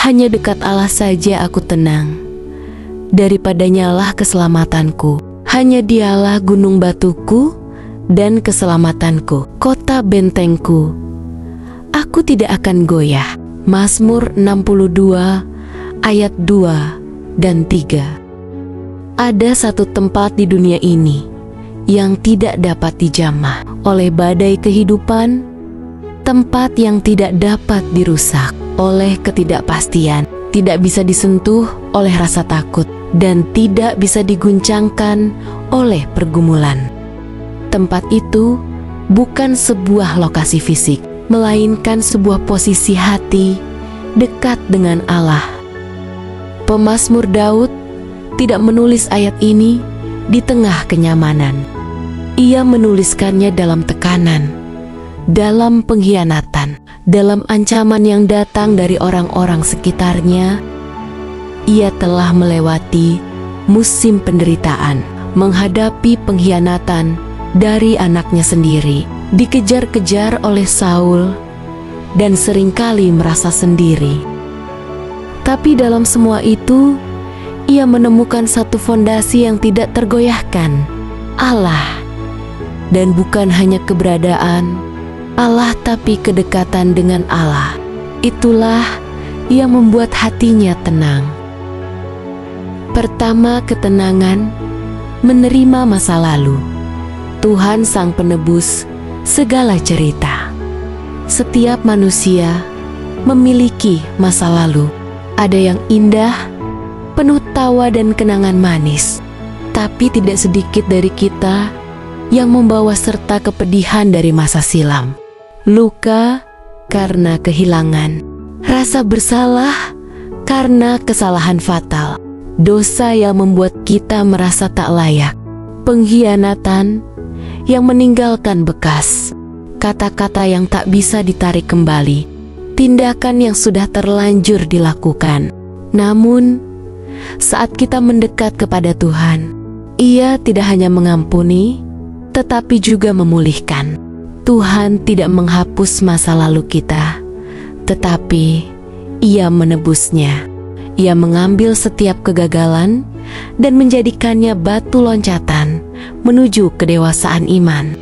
Hanya dekat Allah saja aku tenang. Daripadanyalah keselamatanku. Hanya Dialah gunung batuku dan keselamatanku, kota bentengku. Aku tidak akan goyah. Mazmur 62 ayat 2 dan 3. Ada satu tempat di dunia ini yang tidak dapat dijamah oleh badai kehidupan, tempat yang tidak dapat dirusak oleh ketidakpastian, tidak bisa disentuh oleh rasa takut, dan tidak bisa diguncangkan oleh pergumulan. Tempat itu bukan sebuah lokasi fisik, melainkan sebuah posisi hati dekat dengan Allah. Pemazmur Daud tidak menulis ayat ini di tengah kenyamanan. Ia menuliskannya dalam tekanan, dalam pengkhianatan, dalam ancaman yang datang dari orang-orang sekitarnya. Ia telah melewati musim penderitaan, menghadapi pengkhianatan dari anaknya sendiri, dikejar-kejar oleh Saul, dan seringkali merasa sendiri. Tapi dalam semua itu, ia menemukan satu fondasi yang tidak tergoyahkan, Allah. Dan bukan hanya keberadaan Allah, tapi kedekatan dengan Allah. Itulah yang membuat hatinya tenang. Pertama, ketenangan menerima masa lalu. Tuhan Sang Penebus segala cerita. Setiap manusia memiliki masa lalu. Ada yang indah, penuh tawa dan kenangan manis. Tapi tidak sedikit dari kita yang membawa serta kepedihan dari masa silam. Luka karena kehilangan, rasa bersalah karena kesalahan fatal, dosa yang membuat kita merasa tak layak, pengkhianatan yang meninggalkan bekas, kata-kata yang tak bisa ditarik kembali, tindakan yang sudah terlanjur dilakukan. Namun, saat kita mendekat kepada Tuhan, Ia tidak hanya mengampuni, tetapi juga memulihkan. Tuhan tidak menghapus masa lalu kita, tetapi Ia menebusnya. Ia mengambil setiap kegagalan dan menjadikannya batu loncatan menuju kedewasaan iman.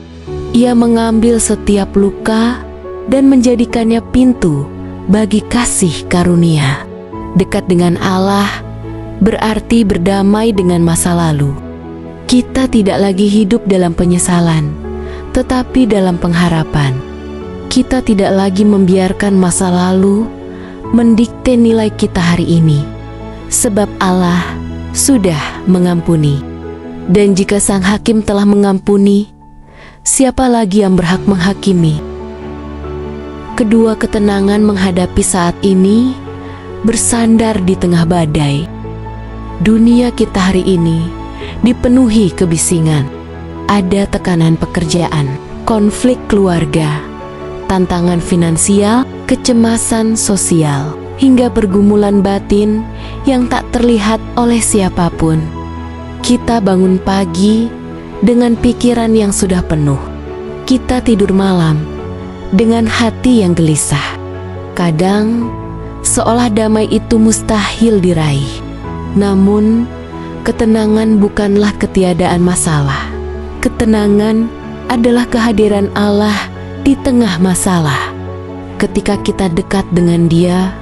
Ia mengambil setiap luka dan menjadikannya pintu bagi kasih karunia. Dekat dengan Allah berarti berdamai dengan masa lalu. Kita tidak lagi hidup dalam penyesalan, tetapi dalam pengharapan. Kita tidak lagi membiarkan masa lalu mendikte nilai kita hari ini, sebab Allah sudah mengampuni. Dan jika Sang Hakim telah mengampuni, siapa lagi yang berhak menghakimi? Kedua, ketenangan menghadapi saat ini bersandar di tengah badai. Dunia kita hari ini dipenuhi kebisingan. Ada tekanan pekerjaan, konflik keluarga, tantangan finansial, kecemasan sosial, hingga pergumulan batin yang tak terlihat oleh siapapun. Kita bangun pagi dengan pikiran yang sudah penuh. Kita tidur malam dengan hati yang gelisah. Kadang seolah damai itu mustahil diraih. Namun, ketenangan bukanlah ketiadaan masalah. Ketenangan adalah kehadiran Allah di tengah masalah. Ketika kita dekat dengan Dia,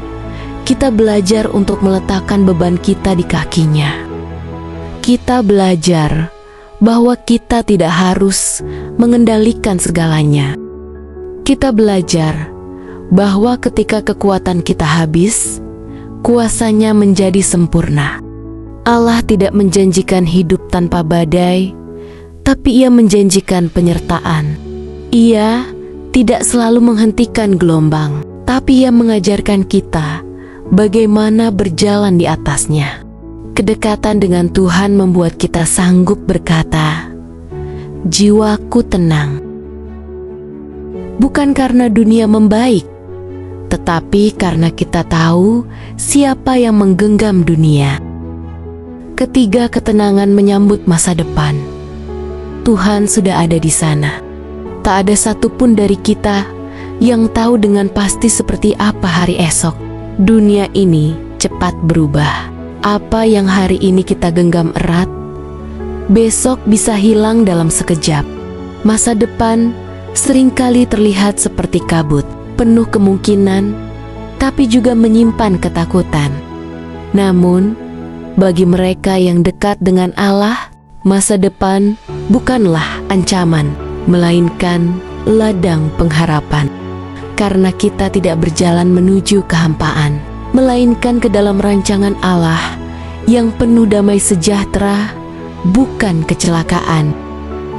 kita belajar untuk meletakkan beban kita di kakinya. Kita belajar bahwa kita tidak harus mengendalikan segalanya. Kita belajar bahwa ketika kekuatan kita habis, kuasanya menjadi sempurna. Allah tidak menjanjikan hidup tanpa badai, tapi Ia menjanjikan penyertaan. Ia tidak selalu menghentikan gelombang, tapi Ia mengajarkan kita bagaimana berjalan di atasnya. Kedekatan dengan Tuhan membuat kita sanggup berkata, "Jiwaku tenang." Bukan karena dunia membaik, tetapi karena kita tahu siapa yang menggenggam dunia. Ketiga, ketenangan menyambut masa depan. Tuhan sudah ada di sana. Tak ada satupun dari kita yang tahu dengan pasti seperti apa hari esok. Dunia ini cepat berubah. Apa yang hari ini kita genggam erat, besok bisa hilang dalam sekejap. Masa depan seringkali terlihat seperti kabut, penuh kemungkinan, tapi juga menyimpan ketakutan. Namun, bagi mereka yang dekat dengan Allah, masa depan bukanlah ancaman, melainkan ladang pengharapan. Karena kita tidak berjalan menuju kehampaan, melainkan ke dalam rancangan Allah yang penuh damai sejahtera, bukan kecelakaan.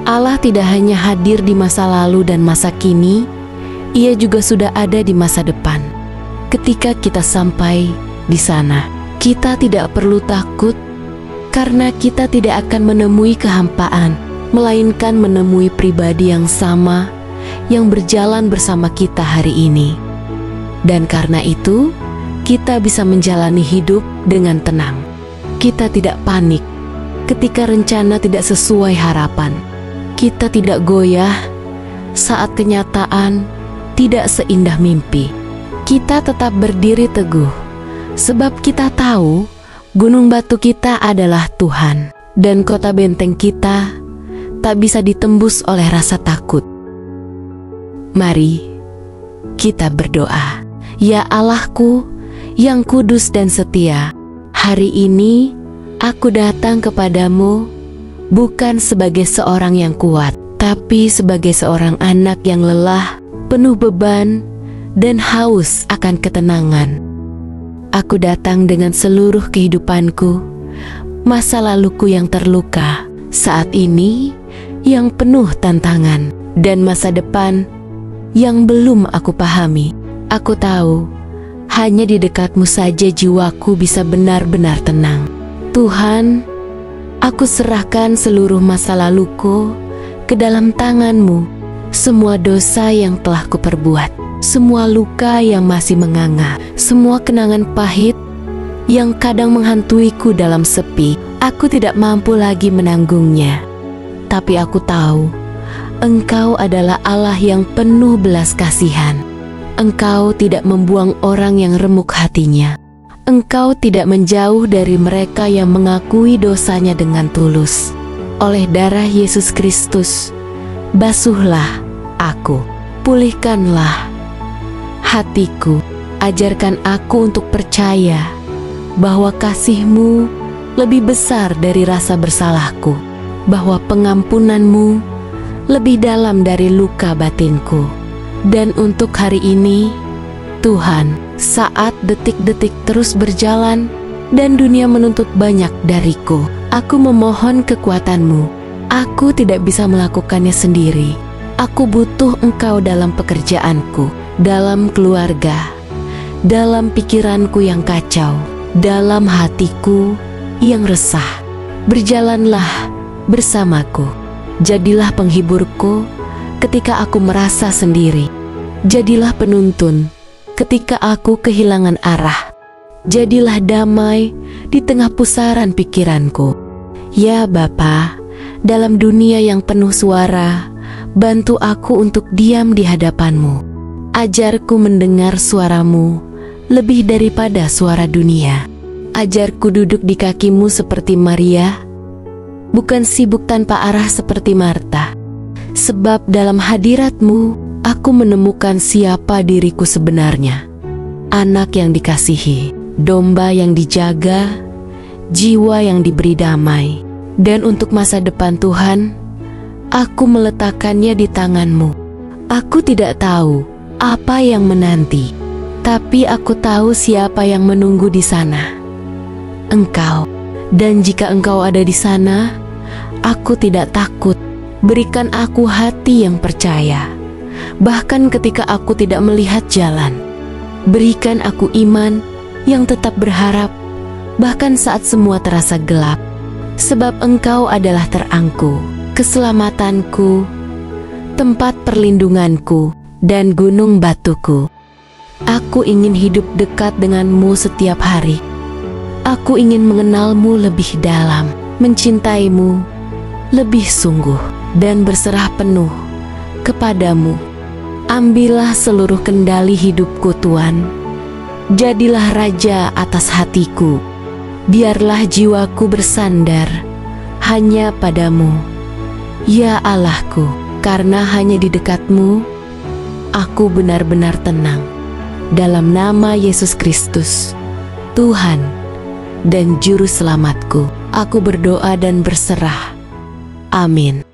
Allah tidak hanya hadir di masa lalu dan masa kini, Ia juga sudah ada di masa depan. Ketika kita sampai di sana, kita tidak perlu takut karena kita tidak akan menemui kehampaan, melainkan menemui pribadi yang sama yang berjalan bersama kita hari ini. Dan karena itu, kita bisa menjalani hidup dengan tenang. Kita tidak panik ketika rencana tidak sesuai harapan. Kita tidak goyah saat kenyataan tidak seindah mimpi. Kita tetap berdiri teguh, sebab kita tahu gunung batu kita adalah Tuhan, dan kota benteng kita tak bisa ditembus oleh rasa takut. Mari kita berdoa. Ya Allahku yang kudus dan setia, hari ini aku datang kepadamu bukan sebagai seorang yang kuat, tapi sebagai seorang anak yang lelah, penuh beban, dan haus akan ketenangan. Aku datang dengan seluruh kehidupanku, masa laluku yang terluka, saat ini yang penuh tantangan, dan masa depan yang belum aku pahami. Aku tahu, hanya di dekatmu saja jiwaku bisa benar-benar tenang. Tuhan, aku serahkan seluruh masa laluku ke dalam tangan-Mu. Semua dosa yang telah kuperbuat, semua luka yang masih menganga, semua kenangan pahit yang kadang menghantuiku dalam sepi. Aku tidak mampu lagi menanggungnya. Tapi aku tahu, Engkau adalah Allah yang penuh belas kasihan. Engkau tidak membuang orang yang remuk hatinya. Engkau tidak menjauh dari mereka yang mengakui dosanya dengan tulus. Oleh darah Yesus Kristus, basuhlah aku, pulihkanlah hatiku, ajarkan aku untuk percaya bahwa kasih-Mu lebih besar dari rasa bersalahku, bahwa pengampunan-Mu lebih dalam dari luka batinku. Dan untuk hari ini, Tuhan, saat detik-detik terus berjalan dan dunia menuntut banyak dariku, aku memohon kekuatan-Mu. Aku tidak bisa melakukannya sendiri. Aku butuh Engkau dalam pekerjaanku, dalam keluarga, dalam pikiranku yang kacau, dalam hatiku yang resah. Berjalanlah bersamaku. Jadilah penghiburku ketika aku merasa sendiri. Jadilah penuntun ketika aku kehilangan arah. Jadilah damai di tengah pusaran pikiranku. Ya Bapa, dalam dunia yang penuh suara, bantu aku untuk diam di hadapan-Mu. Ajarku mendengar suara-Mu lebih daripada suara dunia. Ajarku duduk di kaki-Mu seperti Maria, bukan sibuk tanpa arah seperti Marta. Sebab dalam hadirat-Mu, aku menemukan siapa diriku sebenarnya. Anak yang dikasihi, domba yang dijaga, jiwa yang diberi damai. Dan untuk masa depan Tuhan, aku meletakkannya di tangan-Mu. Aku tidak tahu apa yang menanti, tapi aku tahu siapa yang menunggu di sana. Engkau. Dan jika Engkau ada di sana, aku tidak takut. Berikan aku hati yang percaya, bahkan ketika aku tidak melihat jalan. Berikan aku iman yang tetap berharap, bahkan saat semua terasa gelap. Sebab Engkau adalah terangku, keselamatanku, tempat perlindunganku, dan gunung batuku. Aku ingin hidup dekat denganmu setiap hari. Aku ingin mengenalmu lebih dalam, mencintaimu lebih sungguh, dan berserah penuh kepadamu. Ambillah seluruh kendali hidupku Tuhan. Jadilah raja atas hatiku. Biarlah jiwaku bersandar hanya padamu, ya Allahku, karena hanya di dekat-Mu aku benar-benar tenang. Dalam nama Yesus Kristus, Tuhan dan Juru Selamatku, aku berdoa dan berserah. Amin.